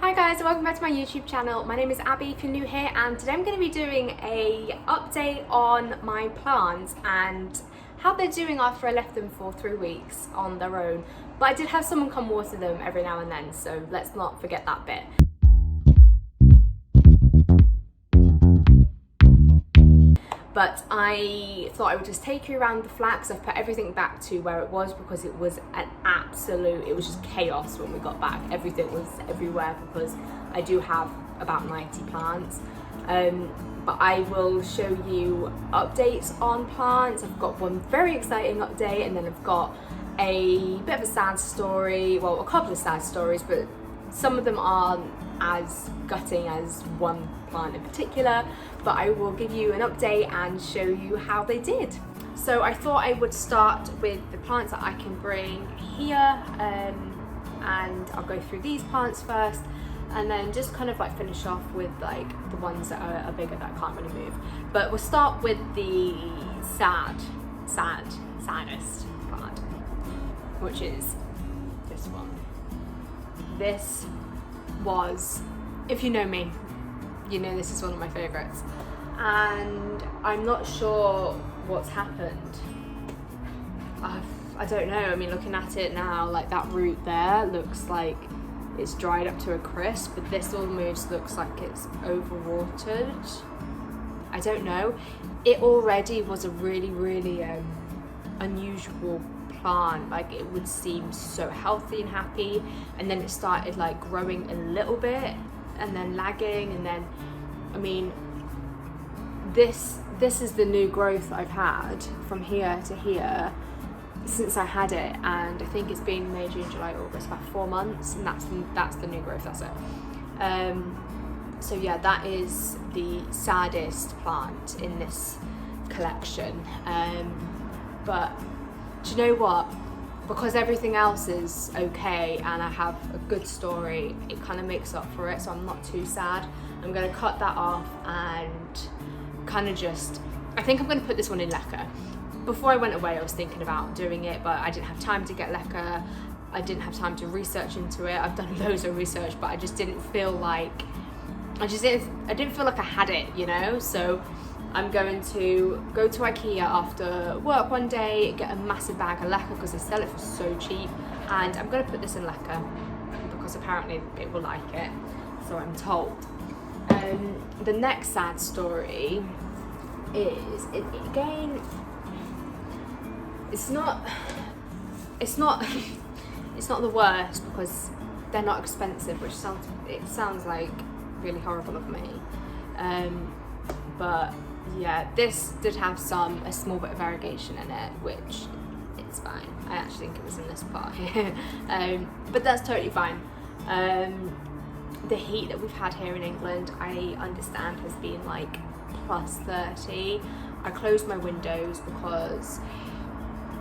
Hi guys, welcome back to my YouTube channel. My name is Abby if you're new here, and today I'm going to be doing a update on my plants and how they're doing after I left them for 3 weeks on their own. But I did have someone come water them every now and then, so let's not forget that bit. But I thought I would just take you around the flat because I've put everything back to where it was because it was an absolute, it was just chaos when we got back. Everything was everywhere because I do have about 90 plants. But I will show you updates on plants. I've got one very exciting update, and then I've got a bit of a sad story, well, a couple of sad stories, but some of them aren't as gutting as one plant in particular, but I will give you an update and show you how they did. So I thought I would start with the plants that I can bring here, and I'll go through these plants first and then just kind of like finish off with like the ones that are bigger that I can't really move. But we'll start with the saddest plant, which is this one. This was, if you know me, you know this is one of my favorites, and I'm not sure what's happened. I don't know. I mean, looking at it now, like that root there looks like it's dried up to a crisp, but this almost looks like it's overwatered. I don't know. It already was a really unusual plant. Like, it would seem so healthy and happy, and then it started like growing a little bit and then lagging, and then, I mean, this is the new growth I've had from here to here since I had it, and I think it's been May, June, July, August, about 4 months, and that's the new growth, that's it. So yeah, that is the saddest plant in this collection. But do you know what? Because everything else is okay and I have a good story, it kind of makes up for it, so I'm not too sad. I'm going to cut that off and kind of just, I think I'm going to put this one in lacquer. Before I went away I was thinking about doing it, but I didn't have time to get lacquer. I didn't have time to research into it. I've done loads of research, but I just didn't feel like, I didn't feel like I had it, you know? So I'm going to go to IKEA after work one day, get a massive bag of lacquer because they sell it for so cheap, and I'm going to put this in lacquer because apparently it will like it, so I'm told. The next sad story is, again, it's not the worst because they're not expensive, which sounds like really horrible of me, but yeah, this did have a small bit of variegation in it, which it's fine. I actually think it was in this part here, but that's totally fine. The heat that we've had here in England, I understand, has been like plus 30. I closed my windows because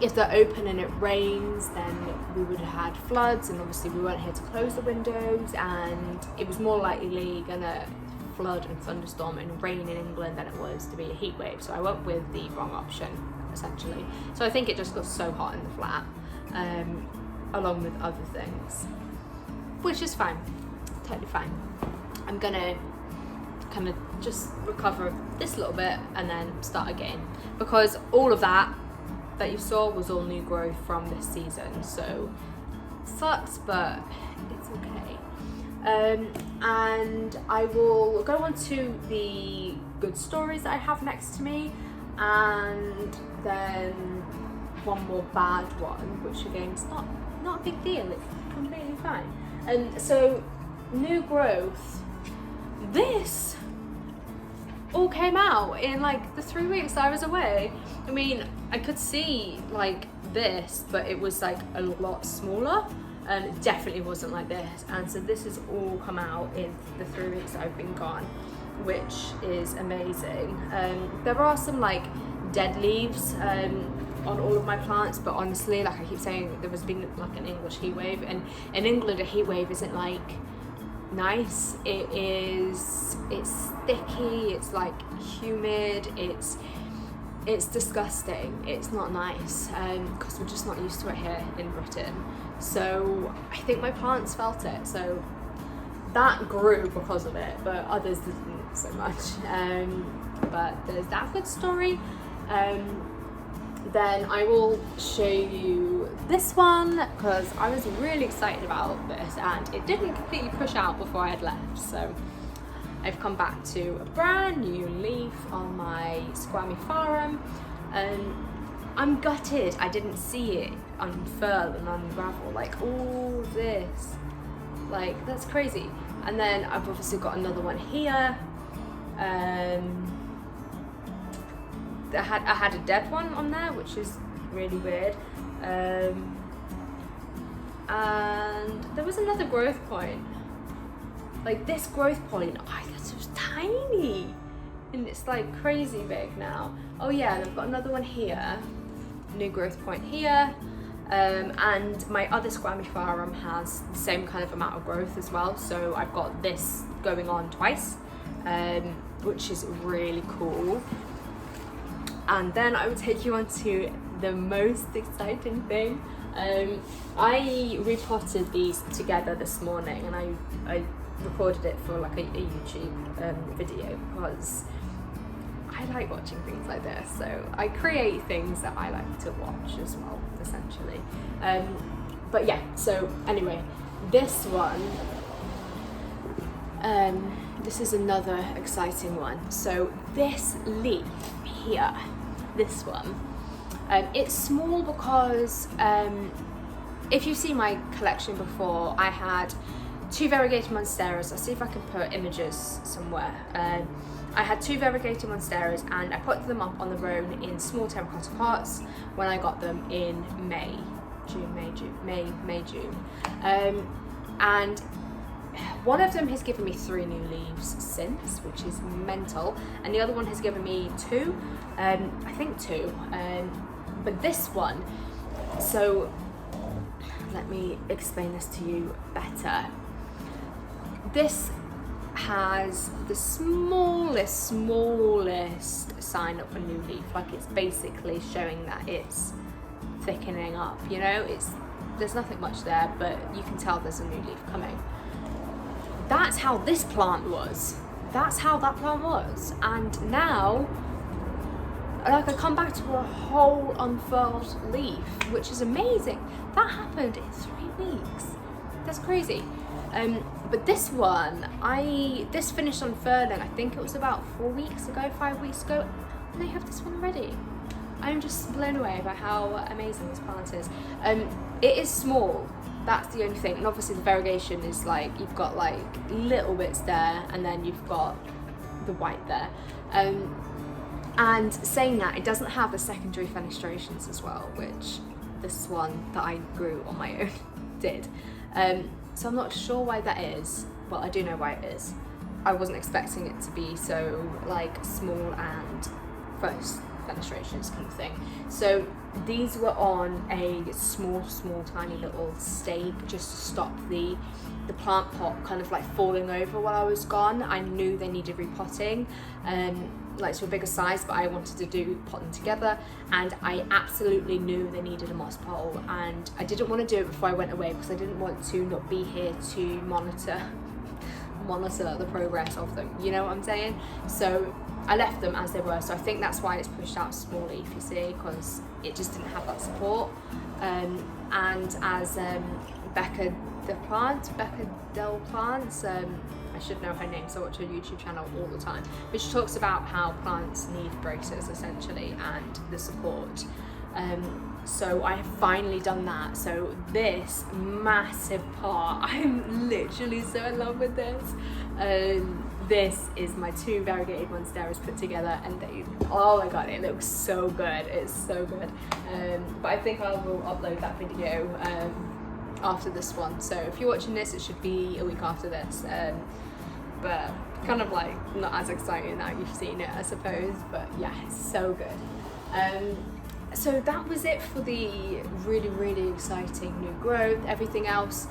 if they're open and it rains, then we would have had floods, and obviously we weren't here to close the windows, and it was more likely gonna flood and thunderstorm and rain in England than it was to be a heat wave. So I went with the wrong option, essentially. So I think it just got so hot in the flat, along with other things, which is fine, totally fine. I'm gonna kind of just recover this little bit and then start again, because all of that you saw was all new growth from this season, so it sucks, but it's okay. And I will go on to the good stories that I have next to me, and then one more bad one, which again is not a big deal, it's completely fine. And so, new growth, this all came out in like the 3 weeks that I was away. I mean, I could see like this, but it was like a lot smaller, and it definitely wasn't like this. And so this has all come out in the 3 weeks that I've been gone, which is amazing. There are some like dead leaves on all of my plants, but honestly, like I keep saying, there has been like an English heat wave, and in England a heat wave isn't like nice. It's sticky, it's like humid, it's disgusting, it's not nice, because we're just not used to it here in Britain. So I think my plants felt it, so that grew because of it, but others didn't so much. But there's that good story. Then I will show you this one because I was really excited about this and it didn't completely push out before I had left. So I've come back to a brand new leaf on my squamifarum and I'm gutted I didn't see it unfurl and unravel, like all this, like that's crazy. And then I've obviously got another one here. I had a dead one on there, which is really weird. And there was another growth point. Like this growth point, I thought it was tiny. And it's like crazy big now. Oh yeah, and I've got another one here. New growth point here. And my other squamifarum has the same kind of amount of growth as well. So I've got this going on twice, which is really cool. And then I will take you on to the most exciting thing. I repotted these together this morning and I recorded it for like a YouTube video because I like watching things like this. So I create things that I like to watch as well, essentially. But yeah, so anyway, this one, this is another exciting one. So this leaf here, this one, it's small because if you've seen my collection before, I had 2 variegated monsteras. I'll see if I can put images somewhere. I had 2 variegated monsteras and I put them up on the road in small terracotta pots when I got them in June. And one of them has given me 3 new leaves since, which is mental, and the other one has given me 2, I think 2, but this one, so let me explain this to you better. This has the smallest sign of a new leaf, like it's basically showing that it's thickening up, you know, there's nothing much there, but you can tell there's a new leaf coming. That's how this plant was. That's how that plant was. And now, like, I come back to a whole unfurled leaf, which is amazing. That happened in 3 weeks. That's crazy. But this one, this finished unfurling, I think it was about 4 weeks ago, 5 weeks ago, and I have this one already. I'm just blown away by how amazing this plant is. It is small. That's the only thing, and obviously the variegation is like, you've got like little bits there and then you've got the white there. And saying that, it doesn't have the secondary fenestrations as well, which this one that I grew on my own did. So I'm not sure why that is, but I do know why it is. I wasn't expecting it to be so like small and first fenestrations kind of thing. So these were on a small tiny little stake just to stop the plant pot kind of like falling over while I was gone. I knew they needed repotting, like to a bigger size, but I wanted to pot them together, and I absolutely knew they needed a moss pole, and I didn't want to do it before I went away because I didn't want to not be here to monitor the progress of them, you know what I'm saying? So I left them as they were, so I think that's why it's pushed out small leaf, you see, because it just didn't have that support. And as Becca Del Plants, I should know her name, so I watch her YouTube channel all the time, but she talks about how plants need braces essentially and the support. So I have finally done that. So this massive part, I'm literally so in love with this. This is my 2 variegated monsteras put together, and they, oh my god, it looks so good. It's so good. But I think I will upload that video after this one. So if you're watching this, it should be a week after this. But kind of like not as exciting now you've seen it, I suppose. But yeah, it's so good. So that was it for the really exciting new growth. Everything else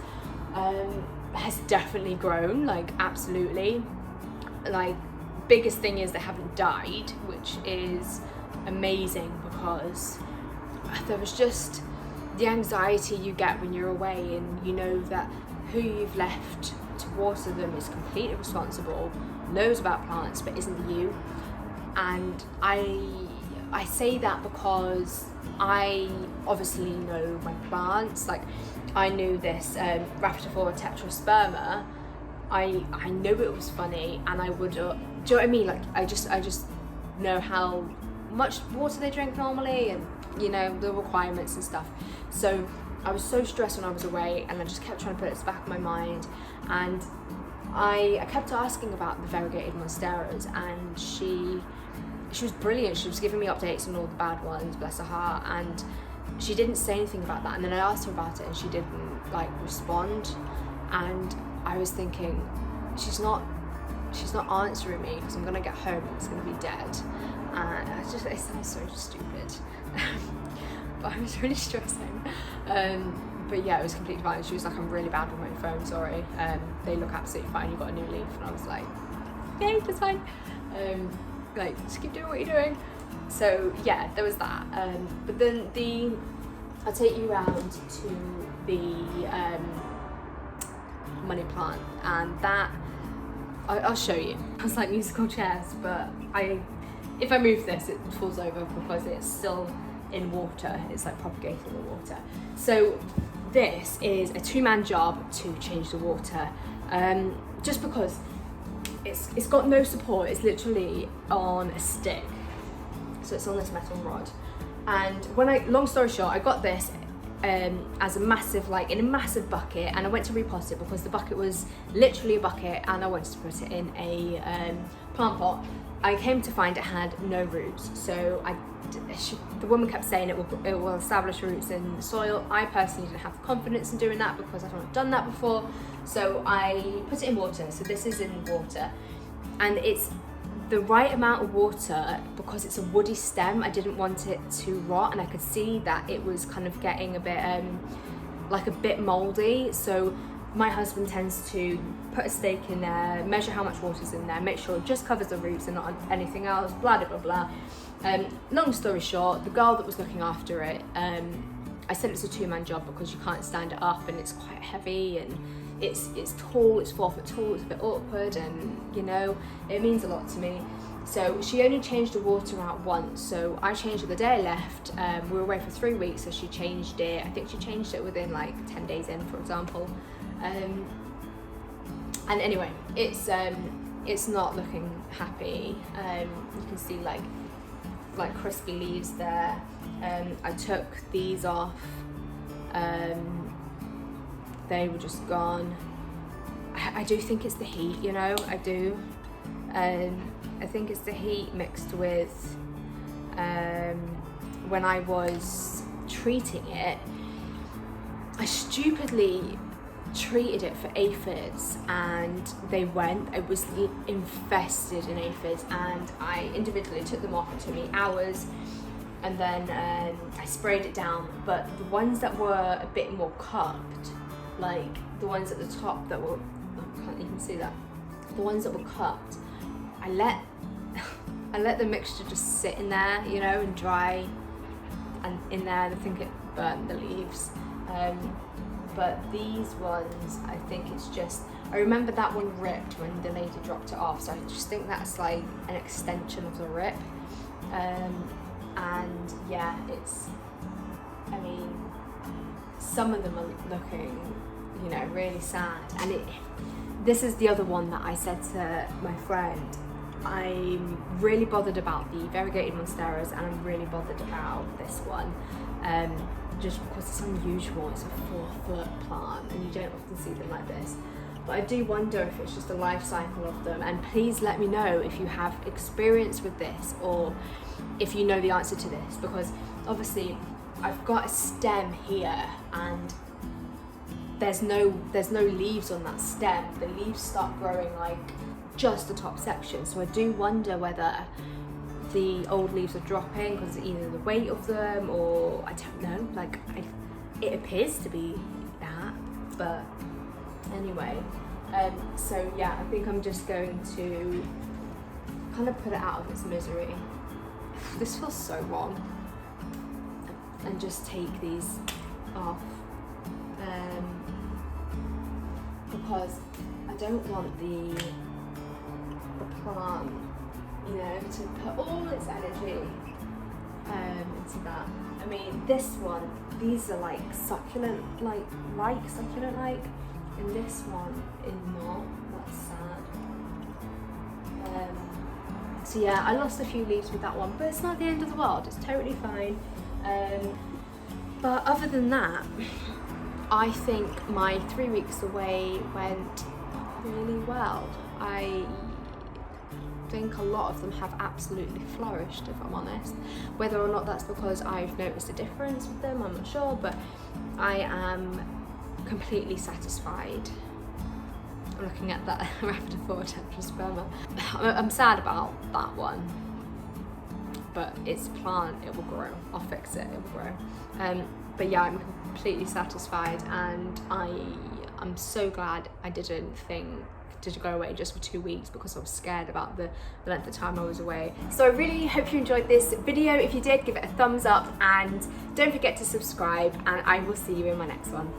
has definitely grown, like absolutely. Like, biggest thing is they haven't died, which is amazing, because there was just the anxiety you get when you're away and you know that who you've left to water them, is completely responsible, knows about plants, but isn't you. And I say that because I obviously know my plants. Like, I knew this Rhaphidophora tetrasperma. I knew it was funny, and I would, do you know what I mean? Like, I just know how much water they drink normally, and you know, the requirements and stuff. So I was so stressed when I was away, and I just kept trying to put it back in my mind. And I kept asking about the variegated monsteras, and she was brilliant. She was giving me updates on all the bad ones, bless her heart, and she didn't say anything about that. And then I asked her about it, and she didn't like respond. And I was thinking, she's not answering me, because I'm gonna get home and it's gonna be dead. And it sounds so stupid. But I was really stressing. But yeah, it was completely fine. She was like, I'm really bad with my phone, sorry. They look absolutely fine, you got a new leaf. And I was like, yay, that's fine. Like, just keep doing what you're doing. So yeah, there was that. But then I'll take you around to the money plant, and that, I'll show you. It's like musical chairs, but if I move this, it falls over because it's still in water. It's like propagating the water. So this is a 2-man job to change the water, just because it's got no support. It's literally on a stick, so it's on this metal rod. And long story short, I got this as a massive, like in a massive bucket, and I went to repot it because the bucket was literally a bucket, and I wanted to put it in a plant pot. I came to find it had no roots, so the woman kept saying it will establish roots in the soil. I personally didn't have the confidence in doing that because I've not done that before, so I put it in water. So this is in water, and it's the right amount of water because it's a woody stem. I didn't want it to rot, and I could see that it was kind of getting a bit like a bit moldy. So my husband tends to put a stake in there, measure how much water's in there, make sure it just covers the roots and not anything else, blah blah blah. Long story short, the girl that was looking after it, I said it's a 2-man job because you can't stand it up, and it's quite heavy, and it's tall, it's 4 foot tall, it's a bit awkward, and you know, it means a lot to me. So she only changed the water out once, so I changed it the day I left. We were away for 3 weeks, so she changed it. I think she changed it within like 10 days in, for example. And anyway, it's not looking happy. You can see like crispy leaves there. I took these off. They were just gone. I do think it's the heat, you know, I do. I think it's the heat mixed with when I was treating it, I stupidly treated it for aphids, and it was infested in aphids, and I individually took them off. It took me hours, and then I sprayed it down. But the ones that were a bit more cupped, like the ones at the top that were, I can't even see that, the ones that were cupped, I let the mixture just sit in there, you know, and dry, and in there, I think it burnt the leaves. But these ones, I think it's just, I remember that one ripped when the lady dropped it off, so I just think that's like an extension of the rip. And yeah, I mean, some of them are looking, you know, really sad. And this is the other one that I said to my friend, I'm really bothered about the variegated monsteras, and I'm really bothered about this one. Just because it's unusual. It's a 4-foot plant, and you don't often see them like this. But I do wonder if it's just a life cycle of them, and please let me know if you have experience with this, or if you know the answer to this, because obviously I've got a stem here, and there's no leaves on that stem. The leaves start growing like just the top section, so I do wonder whether the old leaves are dropping because either the weight of them, or I don't know, like it appears to be that. But anyway, so yeah, I think I'm just going to kind of put it out of its misery. This feels so wrong. And just take these off, because I I don't want the plant, you know, to put all its energy into that. I mean, this one, these are like succulent, like succulent, and this one is not. That's sad. So yeah, I lost a few leaves with that one, but it's not the end of the world. It's totally fine. But other than that, I think my 3 weeks away went really well. I think a lot of them have absolutely flourished, if I'm honest. Whether or not that's because I've noticed a difference with them, I'm not sure, but I am completely satisfied. I'm looking at that Raptor tetrasperma. I'm sad about that one, but it's a plant, it will grow. I'll fix it, it will grow. But yeah, I'm completely satisfied, and I'm so glad I didn't think to go away just for 2 weeks, because I was scared about the length of time I was away. So I really hope you enjoyed this video. If you did, give it a thumbs up and don't forget to subscribe, and I will see you in my next one.